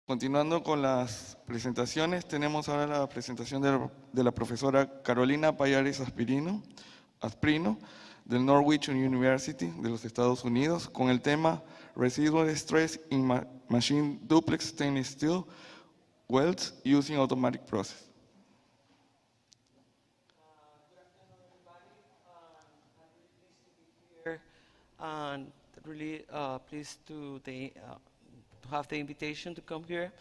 Continuando con las presentaciones, tenemos ahora la presentación de la profesora Carolina Payares-Asprino, del Norwich University de los Estados Unidos, con el tema Residual Stress in Machine Duplex Stainless Steel Welds Using Automatic Process. And really pleased to have the invitation to come here.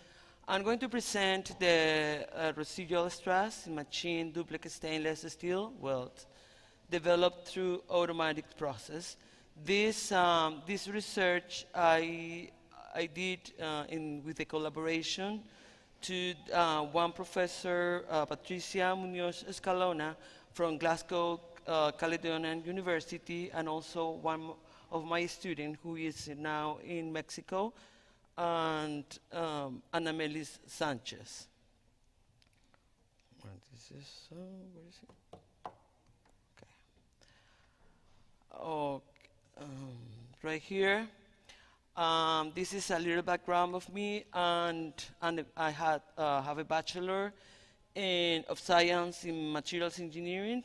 I'm going to present the residual stress in machine duplex stainless steel weld developed through automatic process. This research I did with a collaboration to one professor, Patricia Munoz Escalona from Glasgow Caledonian University, and also one of my students who is now in Mexico, and Ana Melis Sanchez. This is, where is it? Okay. Right here. This is a little background of me, and I have a bachelor of science in materials engineering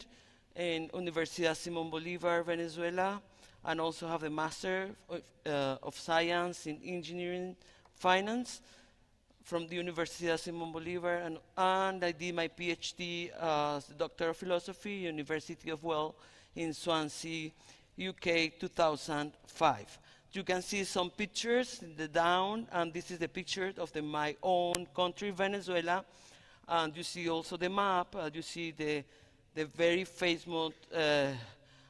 in Universidad Simón Bolívar, Venezuela, and also have a master of science in engineering finance from the Universidad Simón Bolívar, and I did my PhD as Doctor of Philosophy, University of Wells in Swansea, UK, 2005. You can see some pictures in the down, and this is the picture of my own country, Venezuela. And you see also the map. You see the very famous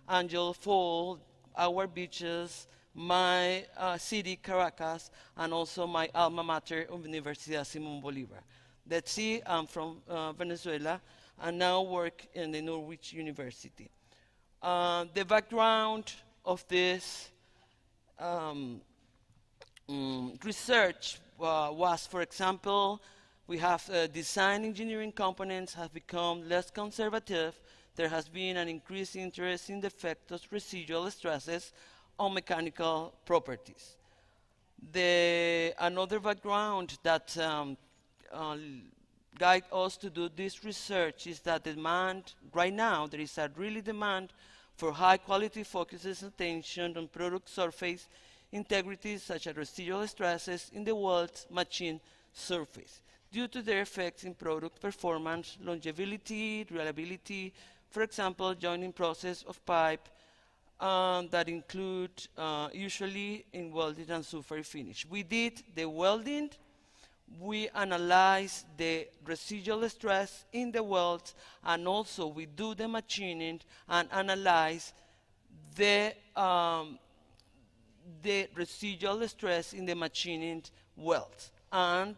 Angel Fall, our beaches, my city, Caracas, and also my alma mater, Universidad Simón Bolívar. Let's see, I'm from Venezuela, and now work in the Norwich University. The background of this research was, for example, we have design engineering components have become less conservative. There has been an increased interest in the effect of residual stresses on mechanical properties. Another background that guide us to do this research is that demand, right now, there is a really demand for high quality focuses attention on product surface integrity, such as residual stresses in the weld machine surface, due to their effects in product performance, longevity, reliability, for example, joining process of pipe that include usually in welding and sulfur finish. We did the welding. We analyze the residual stress in the welds, and also we do the machining and analyze the residual stress in the machining welds. And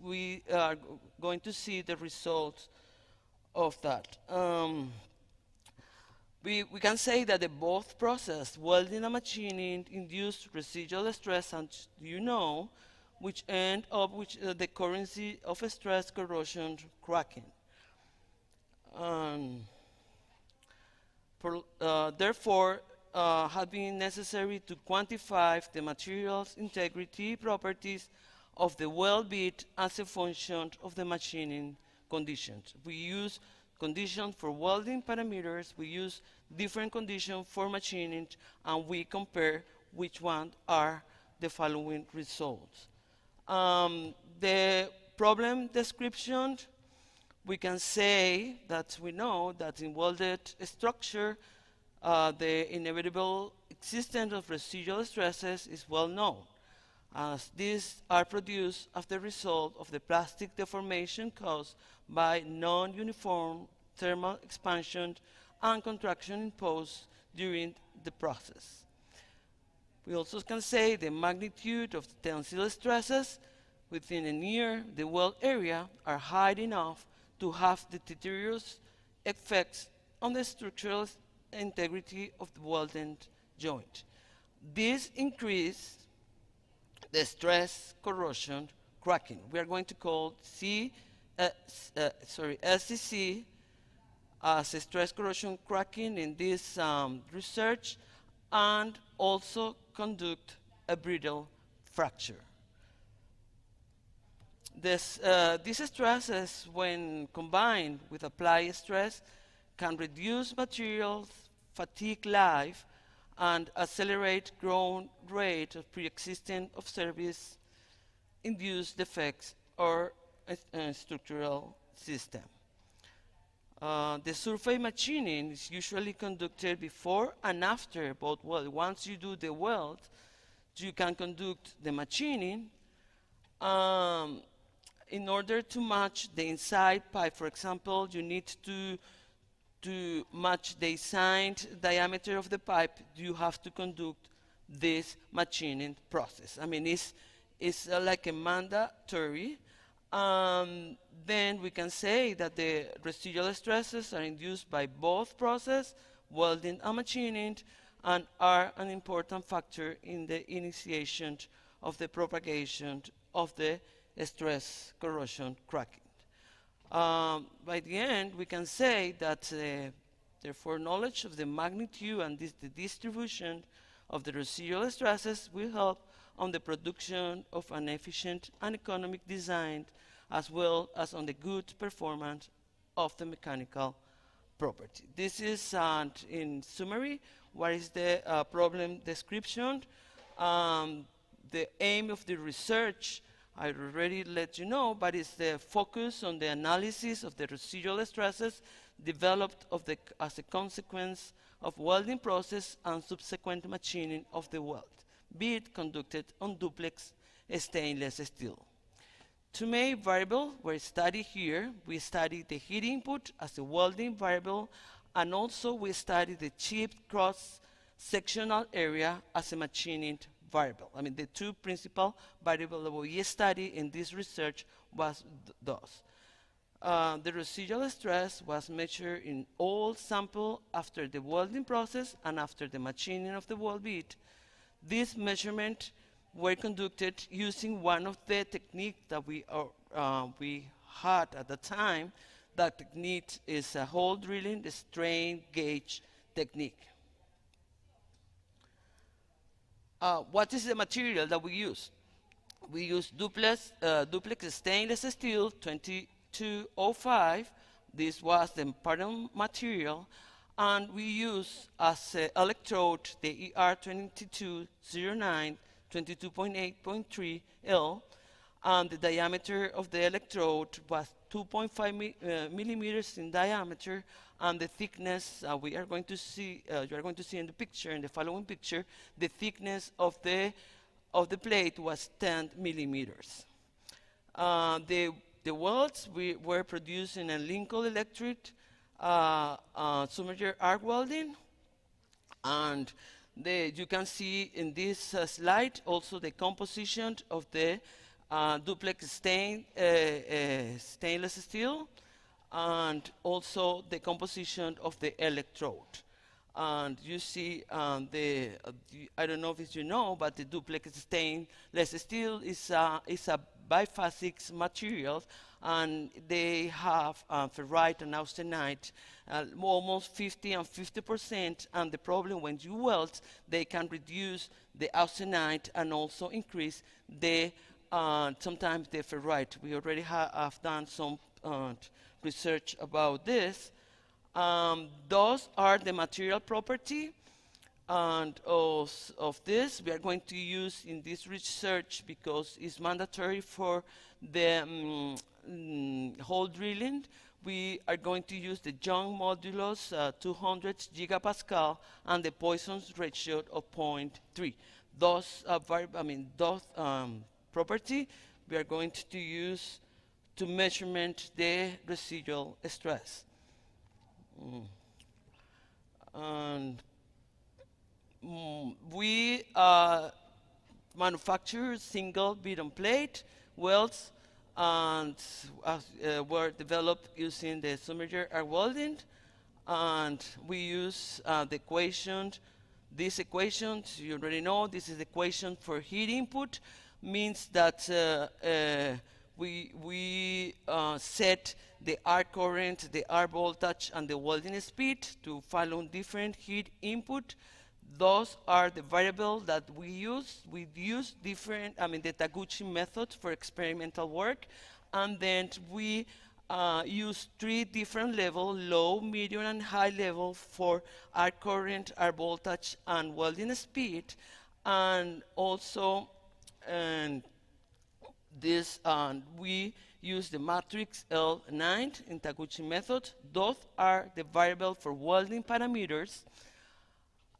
we are going to see the results of that. We can say that the both process, welding and machining, induce residual stress, and you know, which end up with the currency of stress, corrosion, cracking. Therefore, have been necessary to quantify the material's integrity properties of the weld bit as a function of the machining conditions. We use conditions for welding parameters, we use different conditions for machining, and we compare which ones are the following results. The problem description, we can say that we know that in welded structure, the inevitable existence of residual stresses is well known, as these are produced as the result of the plastic deformation caused by non-uniform thermal expansion and contraction imposed during the process. We also can say the magnitude of the tensile stresses within and near the weld area are high enough to have the deleterious effects on the structural integrity of the welded joint. This increases the stress, corrosion, cracking. We are going to call SCC as a stress, corrosion, cracking in this research, and also conduct a brittle fracture. These stresses, when combined with applied stress, can reduce materials fatigue life and accelerate growth rate of pre-existing of service induced defects or structural system. The surface machining is usually conducted before and after both welds. Once you do the weld, you can conduct the machining in order to match the inside pipe. For example, you need to match the designed diameter of the pipe. You have to conduct this machining process. I mean, it's like a mandatory. Then we can say that the residual stresses are induced by both process, welding and machining, and are an important factor in the initiation of the propagation of the stress corrosion cracking. By the end, we can say that therefore knowledge of the magnitude and the distribution of the residual stresses will help on the production of an efficient and economic design, as well as on the good performance of the mechanical property. This is, in summary, what is the problem description. The aim of the research, I already let you know, but it's the focus on the analysis of the residual stresses developed as a consequence of welding process and subsequent machining of the weld, be it conducted on duplex stainless steel. Two main variables were studied here. We studied the heat input as a welding variable, and also we studied the chip cross-sectional area as a machining variable. I mean, the two principal variables that we studied in this research was those. The residual stress was measured in all samples after the welding process and after the machining of the weld bit. These measurements were conducted using one of the techniques that we had at the time. That technique is a hole drilling, the strain gauge technique. What is the material that we use? We use Duplex stainless steel 2205. This was the pattern material. And we use as electrode the ER2209 22.8.3 L, and the diameter of the electrode was 2.5 millimeters in diameter, and the thickness you are going to see in the picture, in the following picture, the thickness of the plate was 10 millimeters. The welds were produced in a Lincoln Electric submerged arc welding, and you can see in this slide also the composition of the duplex stainless steel, and also the composition of the electrode. And you see I don't know if you know, but the duplex stainless steel is a biphasic material, and they have ferrite and austenite, almost 50 and 50%. And the problem when you weld, they can reduce the austenite and also increase the sometimes the ferrite. We already have done some research about this. Those are the material property, and of this we are going to use in this research because it's mandatory for the hole drilling. We are going to use the Young modulus 200 gigapascal and the Poisson's ratio of 0.3. Those property we are going to use to measurement the residual stress. And we manufacture single beaten plate welds, and were developed using the submerged arc welding. And we use the equation. This equation, you already know, this is the equation for heat input. Means that we set the arc current, the arc voltage, and the welding speed to follow different heat input. those are the variables that we use. We use different, the Taguchi method for experimental work, and then we use 3 different levels, low, medium, and high level for our current, our voltage, and welding speed. And also, we use the matrix L9 in Taguchi method. Those are the variables for welding parameters.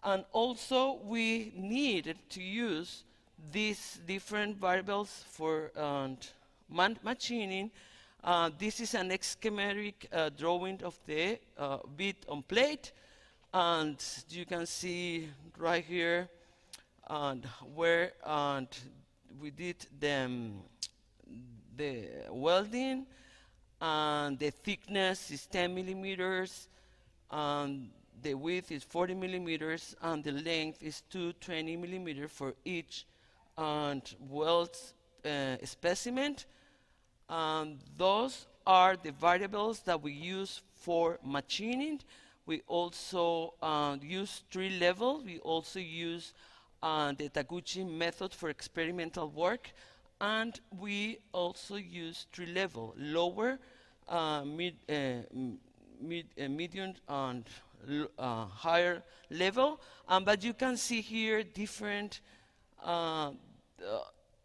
And also, we needed to use these different variables for machining. This is an schematic drawing of the bit on plate. And you can see right here where we did the welding, and the thickness is 10 millimeters, and the width is 40 millimeters, and the length is 220 millimeters for each weld specimen. Those are the variables that we use for machining. We also use 3 levels. We also use the Taguchi method for experimental work, and we also use 3 levels: lower, medium, and higher level. But you can see here different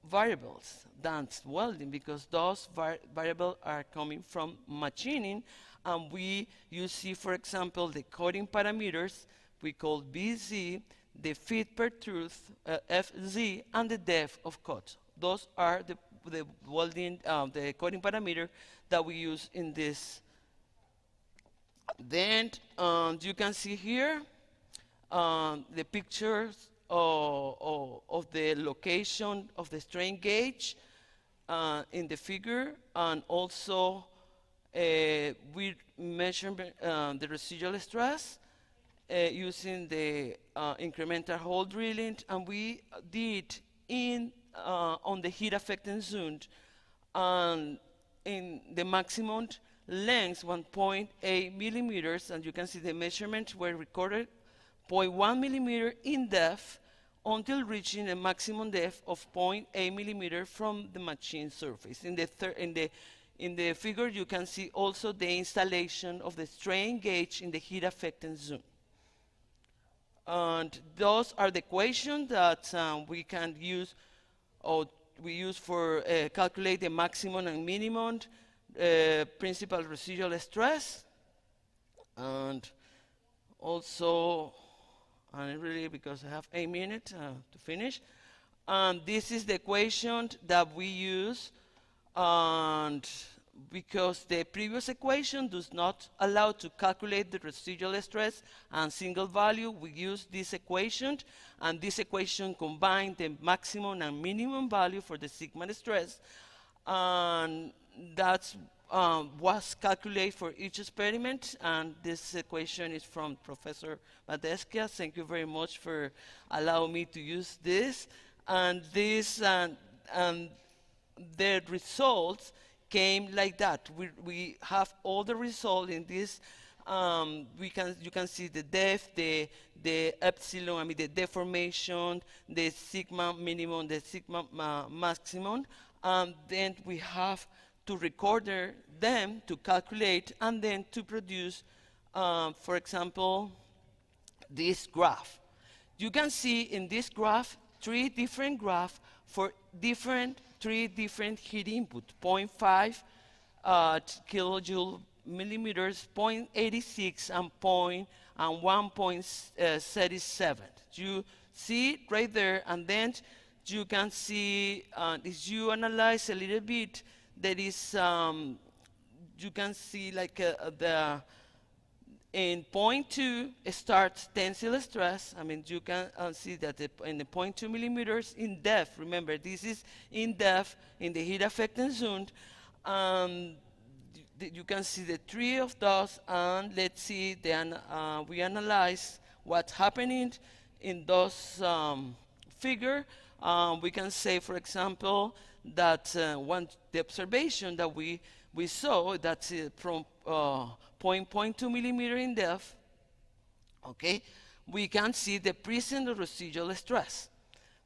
variables than welding, because those variables are coming from machining. And you see, for example, the cutting parameters we call BZ, the feet per tooth, FZ, and the depth of cut. Those are the welding, the cutting parameter that we use in this. Then you can see here the pictures of the location of the strain gauge in the figure, and also we measure the residual stress using the incremental hole drilling, and we did on the heat affecting zone, and in the maximum length 1.8 millimeters, and you can see the measurements were recorded 0.1 millimeter in depth until reaching a maximum depth of 0.8 millimeter from the machine surface. In the figure, you can see also the installation of the strain gauge in the heat affecting zone. And those are the equations that we can use, or we use for calculate the maximum and minimum principal residual stress. And also, and really, because I have 8 minutes to finish, this is the equation that we use, and because the previous equation does not allow to calculate the residual stress and single value, we use this equation, and this equation combines the maximum and minimum value for the sigma stress, and that's was calculated for each experiment. And this equation is from Professor Badeskia. Thank you very much for allowing me to use this. And this and the results came like that. We have all the results in this. You can see the depth, the epsilon, the deformation, the sigma minimum, the sigma maximum. Then we have to record them, to calculate, and then to produce, for example, this graph. You can see in this graph 3 different graphs for 3 different heat input: 0.5 kilojoule millimeters, 0.86, and 1.37. You see it right there, and then you can see, if you analyze a little bit, there is, you can see like in 0.2 starts tensile stress. You can see that in the 0.2 millimeters in depth, remember this is in depth in the heat affecting zone, you can see the 3 of those, and let's see, then we analyze what's happening in those figure. We can say, for example, that the observation that we saw, that's from 0.2 millimeter in depth, okay, we can see the presence of residual stress.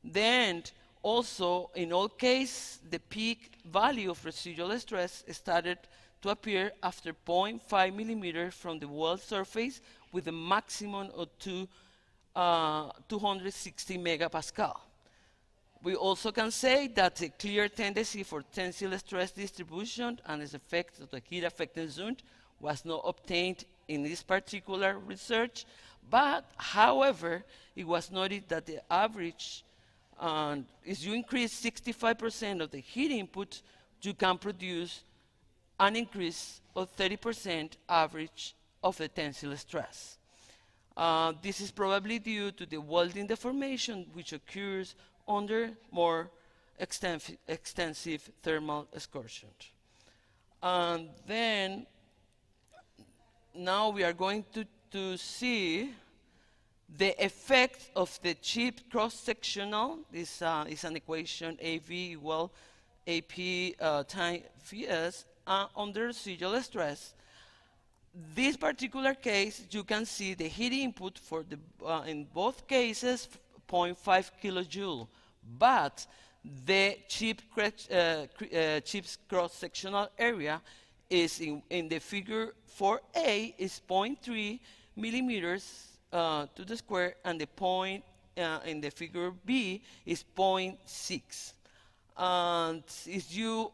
Then also, in all cases, the peak value of residual stress started to appear after 0.5 millimeters from the weld surface with a maximum of 260 megapascal. We also can say that a clear tendency for tensile stress distribution and its effect of the heat affecting zone was not obtained in this particular research, but however, it was noted that the average, if you increase 65% of the heat input, you can produce an increase of 30% average of the tensile stress. This is probably due to the welding deformation which occurs under more extensive thermal excursion. And then, now we are going to see the effect of the chip cross-sectional. This is an equation AV equal AP times Vs under residual stress. This particular case, you can see the heat input for the in both cases 0.5 kilojoule, but the chip's cross-sectional area is in the figure 4A is 0.3 millimeters to the square, and the point in the figure B is 0.6. And if you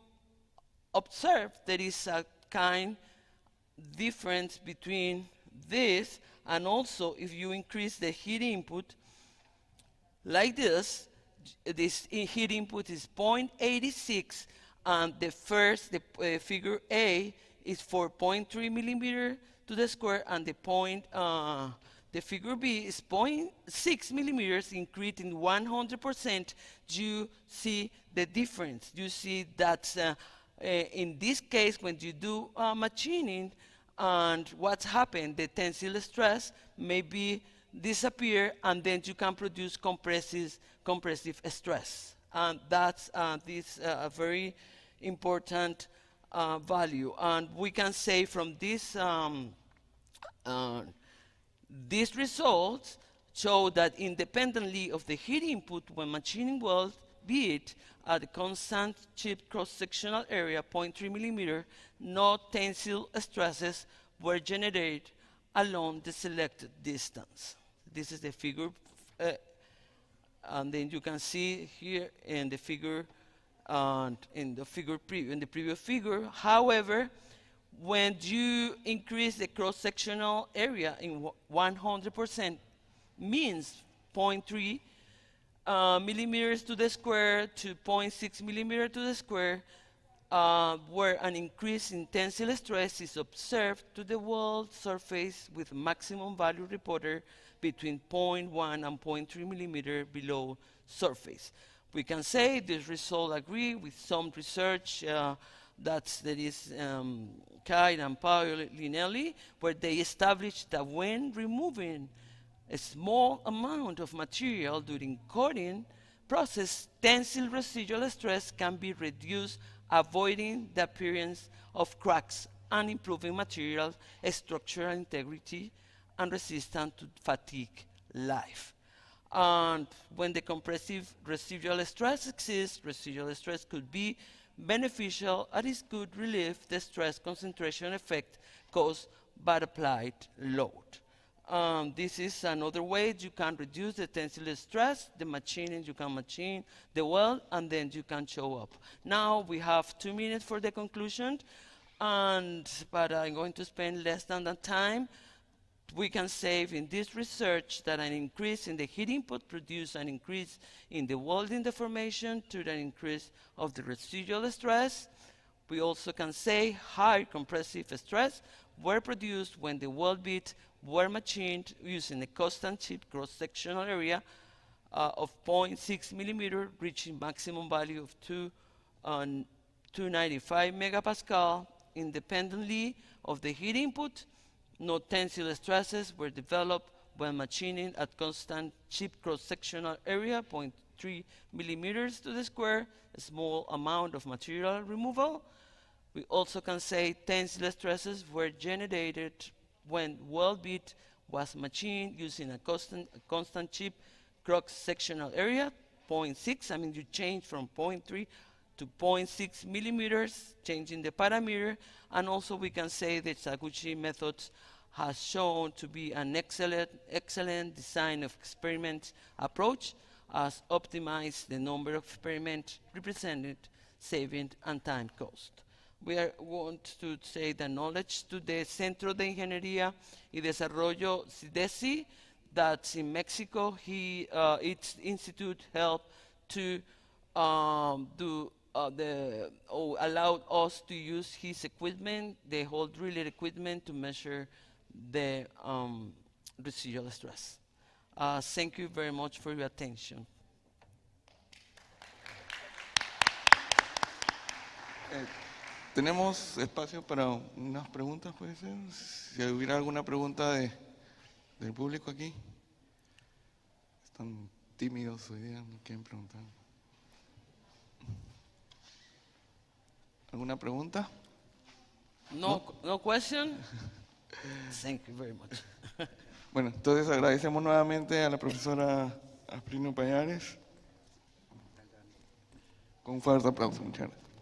observe, there is a kind difference between this, and also if you increase the heat input like this heat input is 0.86, and the figure A is 4.3 millimeter to the square, and the figure B is 0.6 millimeters, increasing 100%. You see the difference. You see that in this case, when you do machining, and what's happened, the tensile stress may be disappear, and then you can produce compressive stress. And that's this very important value. And we can say from this, these results show that independently of the heat input when machining weld, be it at a constant chip cross-sectional area, 0.3 millimeter, no tensile stresses were generated along the selected distance. This is the figure, and then you can see here in the figure, in the previous figure. However, when you increase the cross-sectional area in 100%, means 0.3 millimeters to the square to 0.6 millimeter to the square, where an increase in tensile stress is observed to the weld surface with maximum value reported between 0.1 and 0.3 millimeter below surface. We can say this result agree with some research that there is Kite and Paolo-Linelli, where they established that when removing a small amount of material during coating process, tensile residual stress can be reduced, avoiding the appearance of cracks and improving material structural integrity and resistance to fatigue life. And when the compressive residual stress exists, residual stress could be beneficial and it could relieve the stress concentration effect caused by applied load. This is another way you can reduce the tensile stress. The machining, you can machine the weld, and then you can show up. Now we have 2 minutes for the conclusion, but I'm going to spend less than that time. We can say in this research that an increase in the heat input produced an increase in the welding deformation to the increase of the residual stress. We also can say high compressive stress were produced when the weld bits were machined using a constant chip cross-sectional area of 0.6 millimeter, reaching maximum value of 295 megapascal independently of the heat input. No tensile stresses were developed when machining at constant chip cross-sectional area, 0.3 millimeters to the square, a small amount of material removal. We also can say tensile stresses were generated when weld bits was machined using a constant chip cross-sectional area, 0.6. I mean, you change from 0.3 to 0.6 millimeters, changing the parameter. And also we can say that Taguchi methods has shown to be an excellent design of experiment approach, as optimize the number of experiments represented, saving and time cost. We want to say the knowledge to the Centro de Ingeniería y Desarrollo CIDESI, that's in Mexico. Its institute helped to allowed us to use his equipment, the whole driller equipment, to measure the residual stress. Thank you very much for your attention. Tenemos espacio para unas preguntas, puede ser. Si hubiera alguna pregunta del público aquí. Están tímidos hoy día, no quieren preguntar. ¿Alguna pregunta? No question? Thank you very much. Bueno, entonces agradecemos nuevamente a la profesora Asprino Payares. Con un fuerte aplauso, muchas gracias.